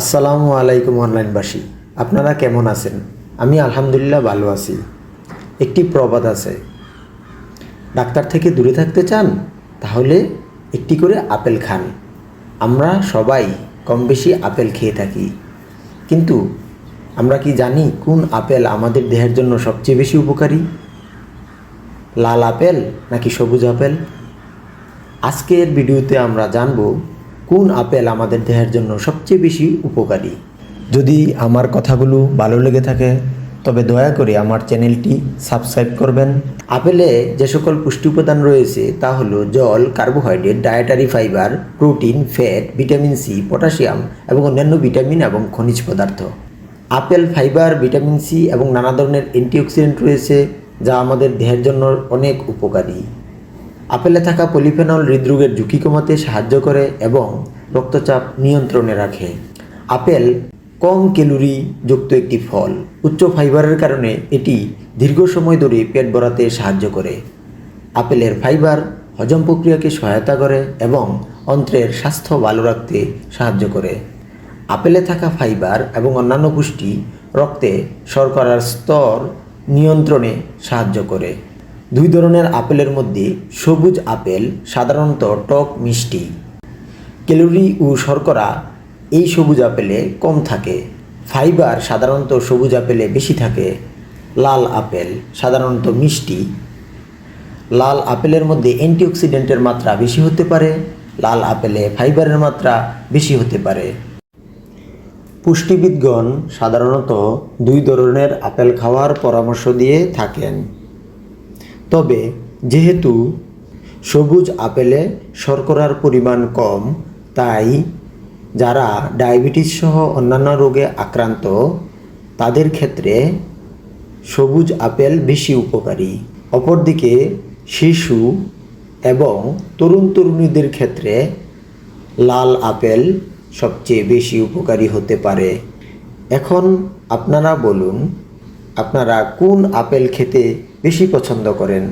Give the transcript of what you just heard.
আসসালামু আলাইকুম অনলাইনবাসী, আপনারা কেমন আছেন? আমি আলহামদুলিল্লাহ ভালো আছি। একটি প্রবাদ আছে, ডাক্তার থেকে দূরে থাকতে চান তাহলে একটি করে আপেল খান। আমরা সবাই কম বেশি আপেল খেয়ে থাকি, কিন্তু আমরা কি জানি কোন আপেল আমাদের দেহের জন্য সবচেয়ে বেশি উপকারী? লাল আপেল নাকি সবুজ আপেল? আজকের ভিডিওতে আমরা জানব কোন আপেল আমাদের দেহের জন্য সবচেয়ে বেশি উপকারী। যদি আমার কথাগুলো ভালো লেগে থাকে তবে দয়া করে আমার চ্যানেলটি সাবস্ক্রাইব করবেন। আপেলে যে সকল পুষ্টি উপাদান রয়েছে তা হলো জল, carbohydrate, dietary fibre, protein, fat, vitamin C, potassium এবং অন্যান্য ভিটামিন এবং খনিজ পদার্থ। আপেল ফাইবার, ভিটামিন সি এবং নানা ধরনের অ্যান্টিঅক্সিডেন্ট রয়েছে যা আমাদের দেহের জন্য অনেক উপকারী। আপেলে থাকা পলিফেনল হৃদরোগের ঝুঁকি কমাতে সাহায্য করে এবং রক্তচাপ নিয়ন্ত্রণে রাখে। আপেল কম ক্যালোরি যুক্ত একটি ফল। উচ্চ ফাইবারের কারণে এটি দীর্ঘ সময় ধরে পেট ভরাতে সাহায্য করে। আপেলের ফাইবার হজম প্রক্রিয়াকে সহায়তা করে এবং অন্ত্রের স্বাস্থ্য ভালো রাখতে সাহায্য করে। আপেলে থাকা ফাইবার এবং অন্যান্য পুষ্টি রক্তে শর্করার স্তর নিয়ন্ত্রণে সাহায্য করে। দুই ধরনের আপেলের মধ্যে সবুজ আপেল সাধারণত টক মিষ্টি। ক্যালোরি ও শর্করা এই সবুজ আপেলে কম থাকে। ফাইবার সাধারণত সবুজ আপেলে বেশি থাকে। লাল আপেল সাধারণত মিষ্টি। লাল আপেলের মধ্যে অ্যান্টিঅক্সিডেন্টের মাত্রা বেশি হতে পারে। লাল আপেলে ফাইবারের মাত্রা বেশি হতে পারে। পুষ্টিবিদগণ সাধারণত দুই ধরনের আপেল খাওয়ার পরামর্শ দিয়ে থাকেন। তবে যেহেতু সবুজ আপেলে শর্করার পরিমাণ কম, তাই যারা ডায়াবেটিস সহ অন্যান্য রোগে আক্রান্ত তাদের ক্ষেত্রে সবুজ আপেল বেশি উপকারী। অপরদিকে শিশু এবং তরুণ তরুণীদের ক্ষেত্রে লাল আপেল সবচেয়ে বেশি উপকারী হতে পারে। এখন আপনারা বলুন, আপনারা কোন আপেল খেতে বেশি পছন্দ করেন?